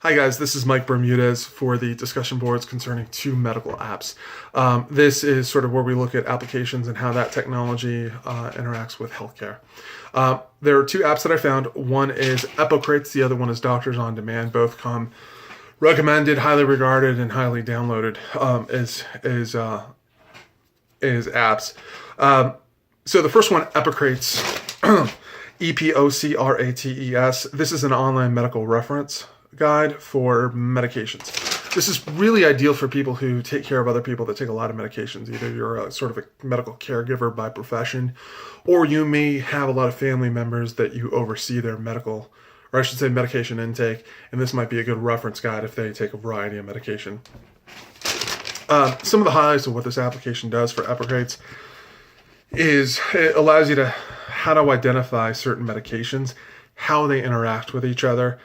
Hi guys, this is Mike Bermudez for the discussion boards concerning two medical apps. This is sort of where we look at applications and how that technology interacts with healthcare. There are two apps that I found. One is Epocrates, the other one is Doctors on Demand. Both come recommended, highly regarded, and highly downloaded as apps. So the first one, Epocrates, Epocrates. This is an online medical reference guide for medications. This is really ideal for people who take care of other people that take a lot of medications. Either you're a sort of a medical caregiver by profession, or you may have a lot of family members that you oversee their medical, or I should say medication intake, and this might be a good reference guide if they take a variety of medication. Some of the highlights of what this application does for Epocrates is it allows you to how to identify certain medications, how they interact with each other,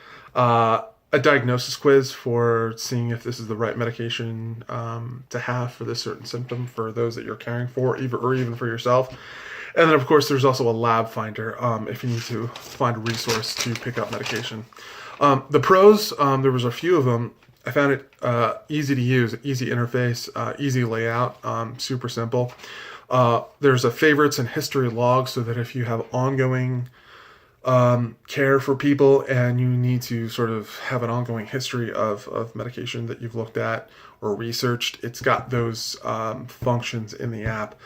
a diagnosis quiz for seeing if this is the right medication to have for this certain symptom for those that you're caring for, or even for yourself. And then, of course, there's also a lab finder if you need to find a resource to pick up medication. The pros, there was a few of them. I found it easy to use, easy interface, easy layout, super simple. There's a favorites and history log so that if you have ongoing care for people and you need to sort of have an ongoing history of medication that you've looked at or researched, it's got those functions in the app.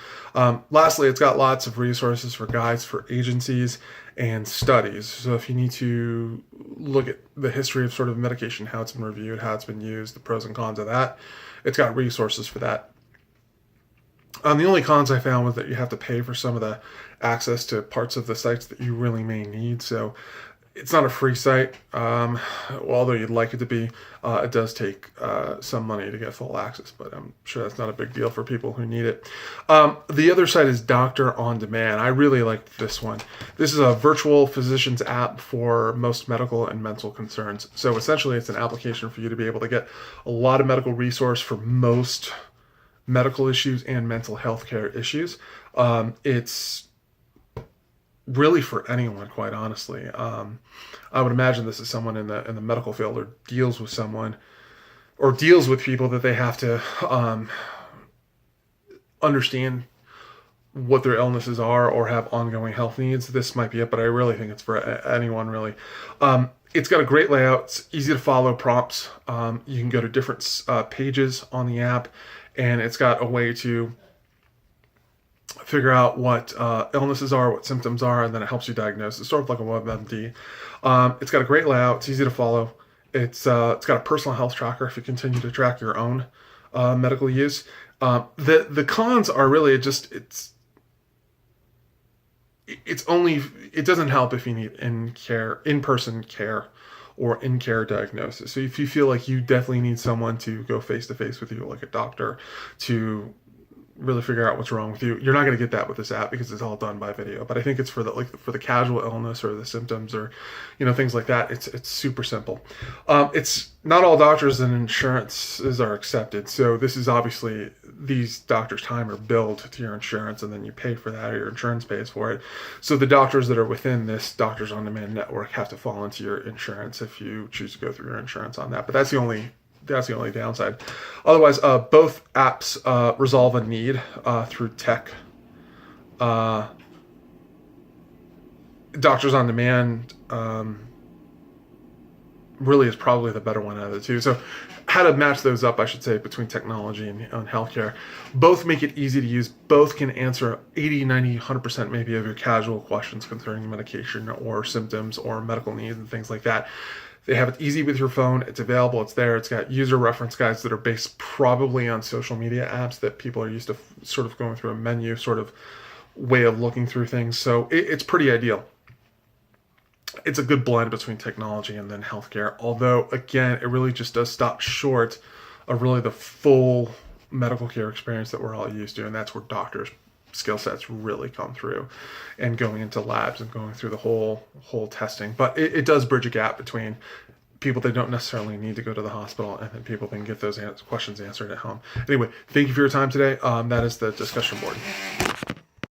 Lastly, it's got lots of resources for guides for agencies and studies. So if you need to look at the history of sort of medication, how it's been reviewed, how it's been used, the pros and cons of that, it's got resources for that. The only cons I found was that you have to pay for some of the access to parts of the sites that you really may need. So it's not a free site. Although you'd like it to be, it does take some money to get full access, but I'm sure that's not a big deal for people who need it. The other site is Doctor on Demand. I really liked this one. This is a virtual physician's app for most medical and mental concerns. So essentially it's an application for you to be able to get a lot of medical resource for most medical issues and mental health care issues. It's really for anyone, quite honestly. I would imagine this is someone in the medical field or deals with someone or deals with people that they have to understand what their illnesses are or have ongoing health needs. This might be it, but I really think it's for anyone, really. It's got a great layout. It's easy to follow prompts. You can go to different pages on the app, and it's got a way to figure out what illnesses are, what symptoms are, and then it helps you diagnose. It's sort of like a WebMD. It's got a great layout. It's easy to follow. It's got a personal health tracker if you continue to track your own medical use. The cons are really it doesn't help if you need in-person care or in-care diagnosis. So if you feel like you definitely need someone to go face-to-face with you, like a doctor, to really figure out what's wrong with you, you're not going to get that with this app because it's all done by video. But I think it's for the casual illness or the symptoms or things like that. It's super simple. It's not all doctors and insurances are accepted. So this is obviously these doctors' time are billed to your insurance, and then you pay for that, or your insurance pays for it. So the doctors that are within this Doctors on Demand network have to fall into your insurance if you choose to go through your insurance on that. But that's the only downside. Otherwise, both apps resolve a need through tech. Doctors on Demand really is probably the better one out of the two. So how to match those up, I should say, between technology and healthcare. Both make it easy to use. Both can answer 80, 90, 100% maybe of your casual questions concerning medication or symptoms or medical needs and things like that. They have it easy with your phone. It's available. It's there. It's got user reference guides that are based probably on social media apps that people are used to sort of going through a menu sort of way of looking through things. So it's pretty ideal. It's a good blend between technology and then healthcare. Although, again, it really just does stop short of really the full medical care experience that we're all used to. And that's where doctors' skill sets really come through and going into labs and going through the whole testing. But it does bridge a gap between people that don't necessarily need to go to the hospital and then people that can get those questions answered at home. Anyway, thank you for your time today. That is the discussion board.